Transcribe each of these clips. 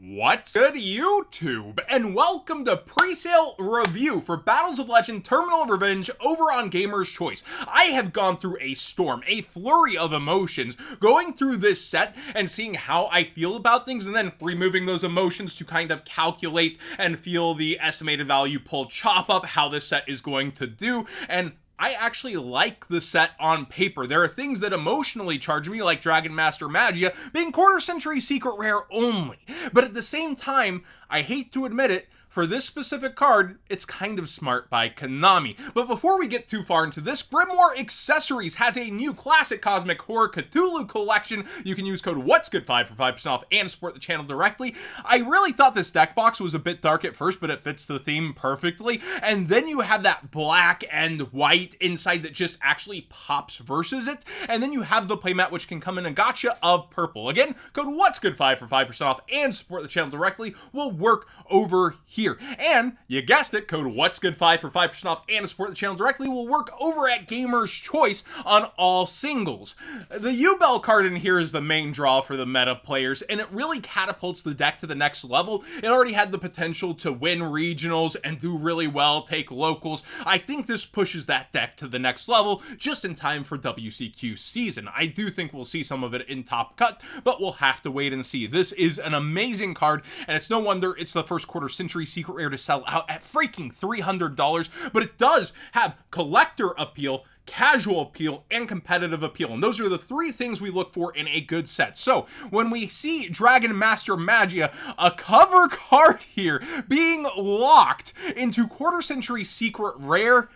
What's good, YouTube? And welcome to Presale Review for Battles of Legend Terminal of Revenge over on Gamer's Choice. I have gone through a storm, a flurry of emotions, going through this set and seeing how I feel about things and then removing those emotions to kind of calculate and feel the estimated value pull chop up, how this set is going to do, and I actually like the set on paper. There are things that emotionally charge me, like Dragon Master Magia being quarter century secret rare only. But at the same time, I hate to admit it, for this specific card, it's kind of smart by Konami. But before we get too far into this, Grimoire Accessories has a new Classic Cosmic Horror Cthulhu collection. You can use code WHAT'SGOOD5 for 5% off and support the channel directly. I really thought this deck box was a bit dark at first, but it fits the theme perfectly. And then you have that black and white inside that just actually pops versus it. And then you have the playmat, which can come in a gotcha of purple. Again, code WHAT'SGOOD5 for 5% off and support the channel directly will work over here. And you guessed it, code WHAT'SGOOD5 for 5% off and support the channel directly will work over at Gamer's Choice on all singles. The U-Bell card in here is the main draw for the meta players, and it really catapults the deck to the next level. It already had the potential to win regionals and do really well, take locals. I think this pushes that deck to the next level just in time for WCQ season. I do think we'll see some of it in Top Cut, but we'll have to wait and see. This is an amazing card, and it's no wonder it's the first quarter century secret rare to sell out at freaking $300, but it does have collector appeal, casual appeal, and competitive appeal, and those are the three things we look for in a good set. So when we see Dragon Master Magia, a cover card here, being locked into quarter century secret rare,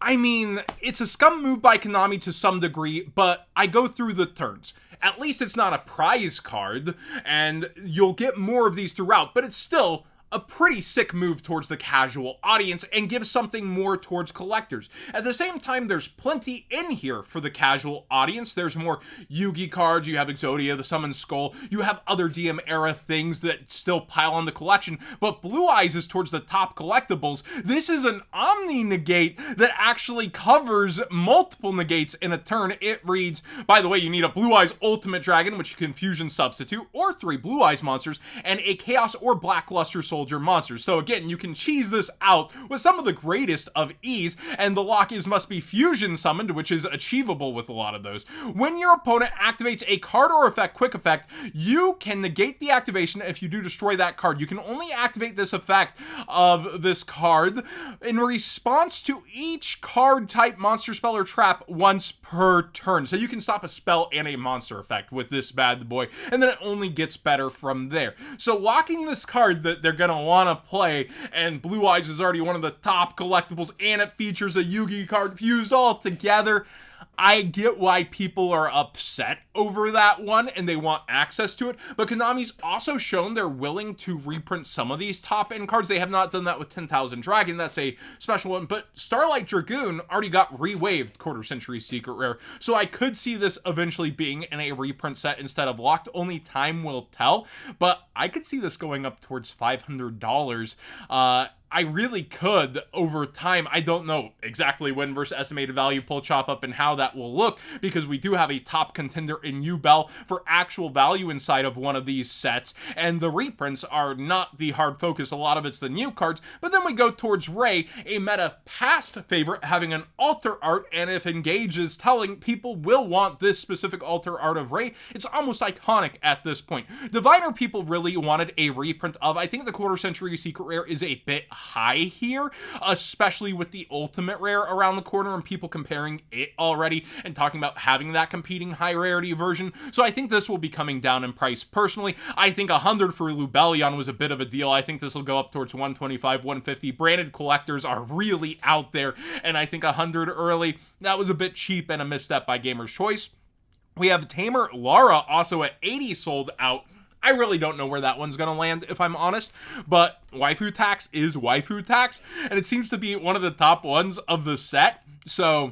I mean, it's a scum move by Konami to some degree, but I go through the turns. At least it's not a prize card, and you'll get more of these throughout, but it's still a pretty sick move towards the casual audience and gives something more towards collectors. At the same time, there's plenty in here for the casual audience. There's more Yugi cards, you have Exodia, the Summoned Skull, you have other DM era things that still pile on the collection, but Blue Eyes is towards the top collectibles. This is an Omni negate that actually covers multiple negates in a turn. It reads, by the way, you need a Blue Eyes Ultimate Dragon, which you can fusion substitute, or 3 Blue Eyes monsters, and a Chaos or Blackluster Soldier monsters. So again, you can cheese this out with some of the greatest of ease, and the lock is must be fusion summoned, which is achievable with a lot of those. When your opponent activates a card or effect, quick effect, you can negate the activation if you do destroy that card. You can only activate this effect of this card in response to each card type, monster, spell, or trap once per turn. So you can stop a spell and a monster effect with this bad boy, and then it only gets better from there. So locking this card that they're gonna want to play, and Blue Eyes is already one of the top collectibles, and it features a Yugi card fused all together. I get why people are upset over that one and they want access to it, but Konami's also shown they're willing to reprint some of these top end cards. They have not done that with 10,000 Dragon, that's a special one, but Starlight Dragoon already got re-waived quarter century secret rare, so I could see this eventually being in a reprint set instead of locked. Only time will tell, but I could see this going up towards $500. I really could over time. I don't know exactly when versus estimated value pull chop up and how that will look, because we do have a top contender in U-Bell for actual value inside of one of these sets, and the reprints are not the hard focus. A lot of it's the new cards, but then we go towards Ray, a meta past favorite, having an altar art, and if Engage is telling, people will want this specific altar art of Ray. It's almost iconic at this point. Diviner people really wanted a reprint of. I think the quarter century secret rare is a bit high here, especially with the ultimate rare around the corner and people comparing it already and talking about having that competing high rarity version. So I think this will be coming down in price. Personally, I think 100 for Lubellion was a bit of a deal. I think this will go up towards 125, 150. Branded collectors are really out there, and I think 100 early, that was a bit cheap and a misstep by Gamer's Choice. We have Tamer Lara also at 80 sold out. I really don't know where that one's going to land, if I'm honest, but waifu tax is waifu tax, and it seems to be one of the top ones of the set, so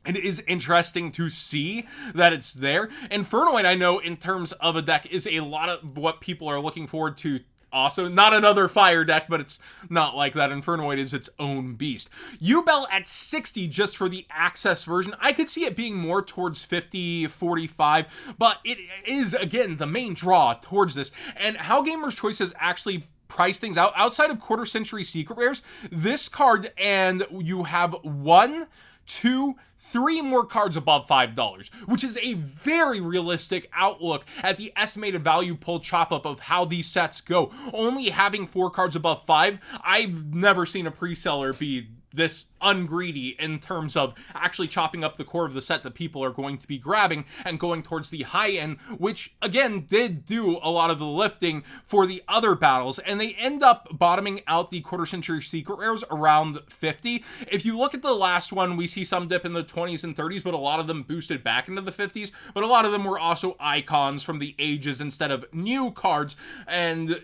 it is interesting to see that it's there. Infernoid, I know, in terms of a deck, is a lot of what people are looking forward to also not another fire deck, but it's not like that. Infernoid is its own beast. Yubel at 60 just for the access version. I could see it being more towards 50, 45, but it is, again, the main draw towards this. And how Gamer's Choice has actually price things out outside of quarter century secret rares, this card, and you have 1, 2, 3 more cards above $5, which is a very realistic outlook at the estimated value pull chop up of how these sets go. Only having 4 cards above 5, I've never seen a pre-seller be this ungreedy in terms of actually chopping up the core of the set that people are going to be grabbing and going towards the high end, which again did do a lot of the lifting for the other battles, and they end up bottoming out the quarter century secret rares around 50. If you look at the last one, we see some dip in the 20s and 30s, but a lot of them boosted back into the 50s, but a lot of them were also icons from the ages instead of new cards, and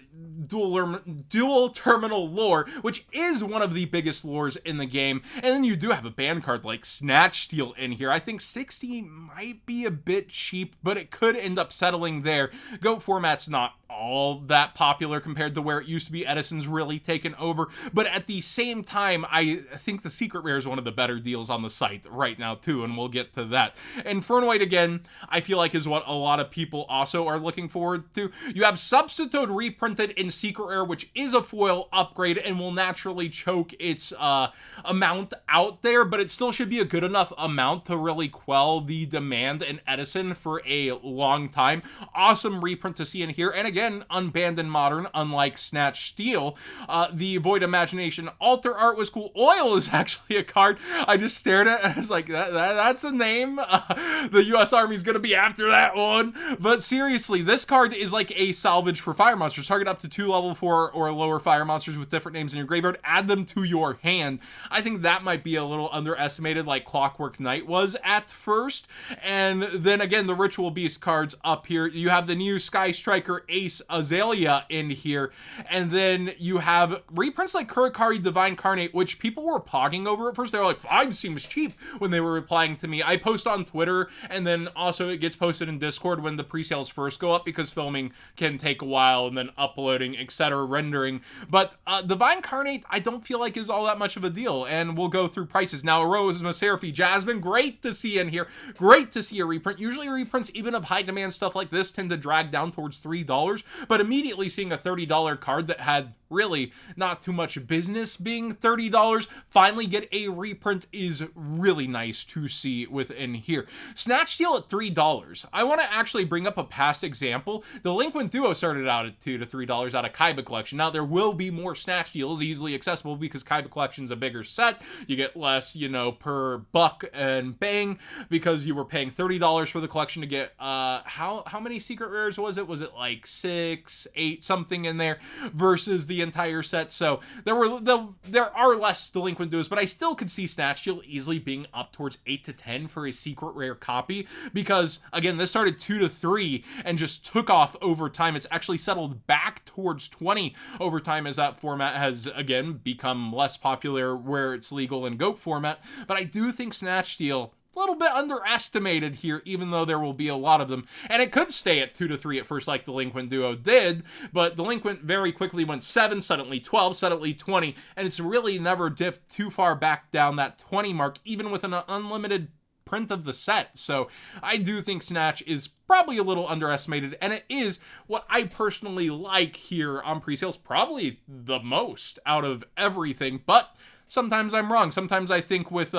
dual terminal lore, which is one of the biggest lores in the game. And then you do have a ban card like Snatch Steal in here. I think 60 might be a bit cheap, but it could end up settling there. GOAT format's not all that popular compared to where it used to be. Edison's really taken over, but at the same time, I think the secret rare is one of the better deals on the site right now too, and we'll get to that. Infernoid, again, I feel like is what a lot of people also are looking forward to. You have Substitute reprinted in secret rare, which is a foil upgrade and will naturally choke its amount out there, but it still should be a good enough amount to really quell the demand in Edison for a long time. Awesome reprint to see in here, and again, unbanned in Modern, unlike Snatch Steal. The Void Imagination altar art was cool. Oil is actually a card I just stared at and I was like, that's a name. The US Army's gonna be after that one. But seriously, this card is like a salvage for fire monsters. Target up to 2 level 4 or lower fire monsters with different names in your graveyard. Add them to your hand. I think that might be a little underestimated, like Clockwork Knight was at first. And then again, the Ritual Beast cards up here. You have the new Sky Striker Ace Azalea in here, and then you have reprints like Kurikari Divine Carnate, which people were pogging over at first. They were like, 5 seems cheap when they were replying to me. I post on Twitter, and then also it gets posted in Discord when the pre-sales first go up, because filming can take a while, and then uploading, etc., rendering. But Divine Carnate, I don't feel like is all that much of a deal, and we'll go through prices. Now, Rose Seraphy Jasmine, great to see in here. Great to see a reprint. Usually reprints, even of high demand stuff like this, tend to drag down towards $3, but immediately seeing a $30 card that had really not too much business being $30 finally get a reprint is really nice to see within here. Snatch Steal at $3. I want to actually bring up a past example. The Delinquent Duo started out at $2 to $3 out of Kaiba Collection. Now there will be more Snatch Deals easily accessible because Kaiba Collection's a bigger set. You get less, per buck and bang, because you were paying $30 for the collection to get how many secret rares was it? Was it like 6, 8, something in there, versus the entire set? So there are less Delinquent Duos, but I still could see Snatch Steal easily being up towards 8 to 10 for a secret rare copy, because again, this started 2 to 3 and just took off over time. It's actually settled back towards 20 over time as that format has again become less popular where it's legal in GOAT format. But I do think Snatch Steal a little bit underestimated here, even though there will be a lot of them. And it could stay at 2 to 3 at first like Delinquent Duo did, but Delinquent very quickly went 7, suddenly 12, suddenly 20, and it's really never dipped too far back down that 20 mark, even with an unlimited print of the set. So I do think Snatch is probably a little underestimated, and it is what I personally like here on pre-sales, probably the most out of everything, but sometimes I'm wrong. Sometimes I think with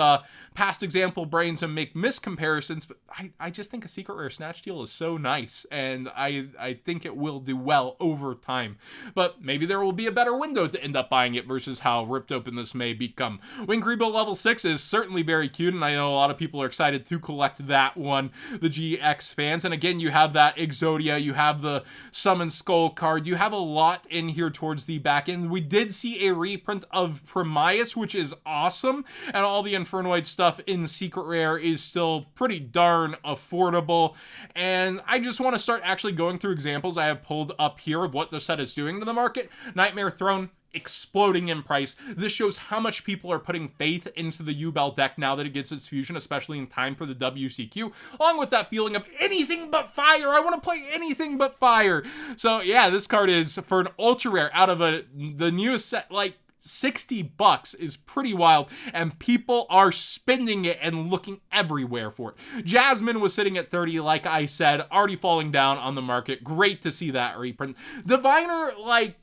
past example brains and make miscomparisons, but I just think a secret rare Snatch Steal is so nice, and I think it will do well over time. But maybe there will be a better window to end up buying it versus how ripped open this may become. Wing Rebuild level 6 is certainly very cute, and I know a lot of people are excited to collect that one, the GX fans. And again, you have that Exodia, you have the Summon Skull card, you have a lot in here towards the back end. We did see a reprint of Promias, which is awesome. And all the Infernoid stuff in Secret Rare is still pretty darn affordable. And I just want to start actually going through examples I have pulled up here of what the set is doing to the market. Nightmare Throne, exploding in price. This shows how much people are putting faith into the Yubel deck now that it gets its fusion, especially in time for the WCQ, along with that feeling of anything but fire. I want to play anything but fire. So yeah, this card is, for an ultra rare out of the newest set, like $60 is pretty wild, and people are spending it and looking everywhere for it. Jasmine was sitting at 30, like I said, already falling down on the market. Great to see that reprint. Diviner, like,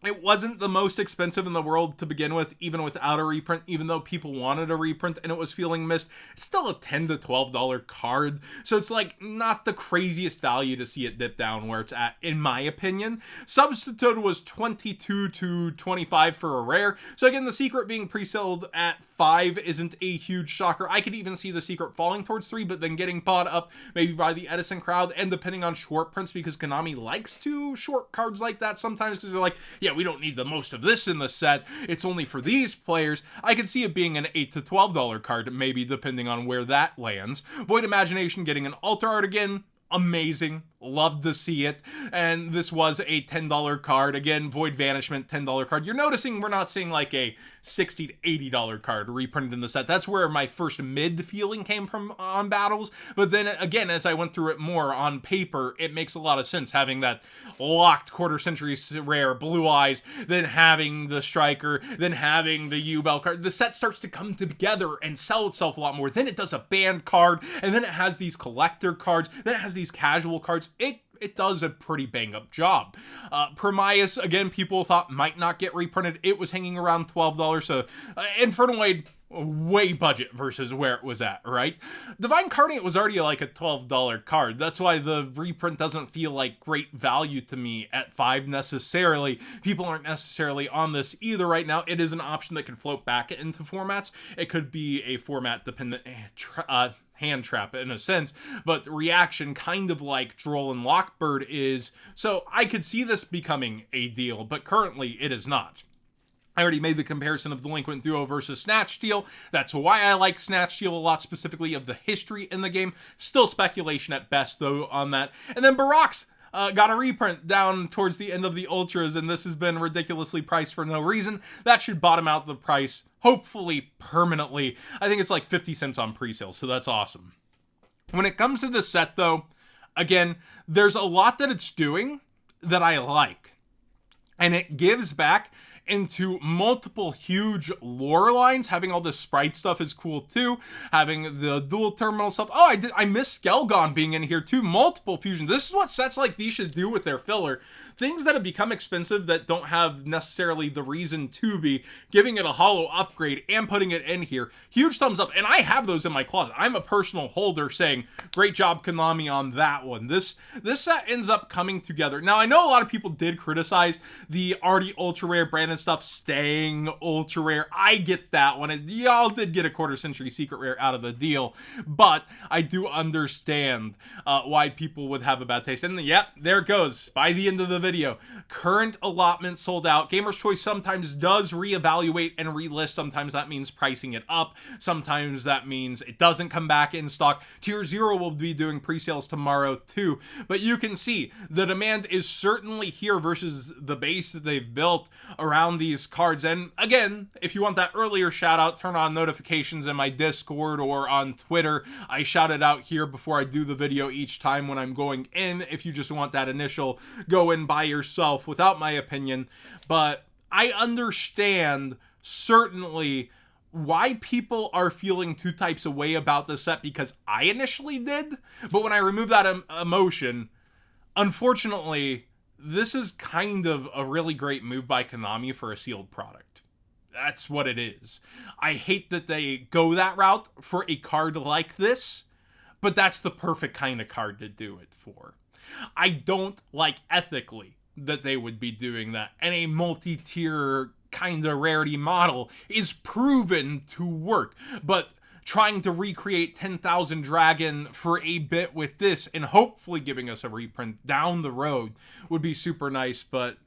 it wasn't the most expensive in the world to begin with, even without a reprint, even though people wanted a reprint and it was feeling missed. It's still a $10 to $12 card, so it's like not the craziest value to see it dip down where it's at, in my opinion. Substitute was $22 to $25 for a rare, so again, the Secret being pre-sold at $5 isn't a huge shocker. I could even see the Secret falling towards $3, but then getting bought up maybe by the Edison crowd, and depending on short prints, because Konami likes to short cards like that sometimes, because they're like, yeah, we don't need the most of this in the set, it's only for these players. I could see it being an $8 to $12 card, maybe, depending on where that lands. Void Imagination getting an altar art again, amazing. Loved to see it. And this was a $10 card. Again, Void Vanishment, $10 card. You're noticing we're not seeing like a $60 to $80 card reprinted in the set. That's where my first mid feeling came from on Battles. But then again, as I went through it more on paper, it makes a lot of sense having that locked quarter century rare Blue Eyes, then having the Striker, then having the Yubel card. The set starts to come together and sell itself a lot more. Then it does a banned card, and then it has these collector cards, then it has these casual cards. It does a pretty bang-up job. Prometheus, again, people thought might not get reprinted. It was hanging around $12, so Infernoid, way budget versus where it was at, right? Divine Incarnate was already like a $12 card. That's why the reprint doesn't feel like great value to me at $5 necessarily. People aren't necessarily on this either right now. It is an option that can float back into formats. It could be a format-dependent hand trap in a sense, but reaction, kind of like Droll and Lockbird is, so I could see this becoming a deal, but currently it is not. I already made the comparison of Delinquent Duo versus Snatch Steal. That's why I like Snatch Steal a lot, specifically of the history in the game. Still speculation at best, though, on that. And then Barox got a reprint down towards the end of the Ultras, and this has been ridiculously priced for no reason. That should bottom out the price, hopefully permanently. I think it's like 50 cents on pre-sale, so that's awesome. When it comes to this set, though, again, there's a lot that it's doing that I like. And it gives back into multiple huge lore lines. Having all this sprite stuff is cool too. Having the dual terminal stuff. Oh, I miss Skelgon being in here too. Multiple fusions. This is what sets like these should do with their filler. Things that have become expensive that don't have necessarily the reason to be, giving it a hollow upgrade and putting it in here. Huge thumbs up. And I have those in my closet. I'm a personal holder saying, great job, Konami, on that one. This set ends up coming together. Now, I know a lot of people did criticize the already ultra rare branded stuff staying ultra rare. I get that one. Y'all did get a quarter century secret rare out of the deal, but I do understand why people would have a bad taste. And yep, there it goes. By the end of the video, current allotment sold out. Gamer's Choice sometimes does reevaluate and relist. Sometimes that means pricing it up. Sometimes that means it doesn't come back in stock. Tier 0 will be doing pre-sales tomorrow too. But you can see the demand is certainly here versus the base that they've built around these cards. And again, if you want that earlier shout out, turn on notifications in my Discord or on Twitter. I shout it out here before I do the video each time when I'm going in. If you just want that initial go in by yourself without my opinion. But I understand certainly why people are feeling two types of way about this set, because I initially did. But when I remove that emotion, unfortunately, this is kind of a really great move by Konami for a sealed product. That's what it is. I hate that they go that route for a card like this, but that's the perfect kind of card to do it for. I don't like ethically that they would be doing that. And a multi-tier kind of rarity model is proven to work. But trying to recreate 10,000 Dragon for a bit with this and hopefully giving us a reprint down the road would be super nice. But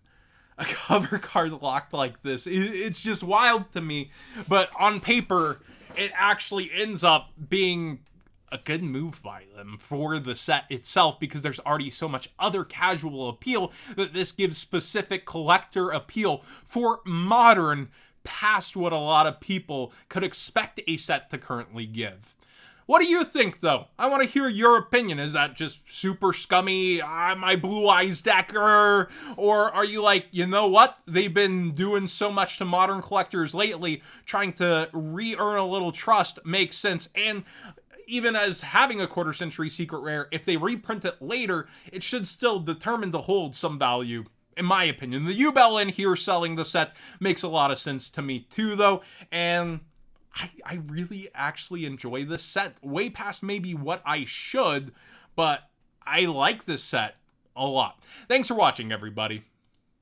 a cover card locked like this. It's just wild to me. But on paper, it actually ends up being a good move by them for the set itself, because there's already so much other casual appeal that this gives specific collector appeal for Modern, past what a lot of people could expect a set to currently give. What do you think, though? I want to hear your opinion. Is that just super scummy, my blue eyes decker? Or are you like, you know what? They've been doing so much to Modern collectors lately, trying to re-earn a little trust makes sense. And even as having a quarter century secret rare, if they reprint it later, it should still determine to hold some value, in my opinion. The U-Bell in here selling the set makes a lot of sense to me too, though, and I really actually enjoy this set, way past maybe what I should, but I like this set a lot. Thanks for watching, everybody.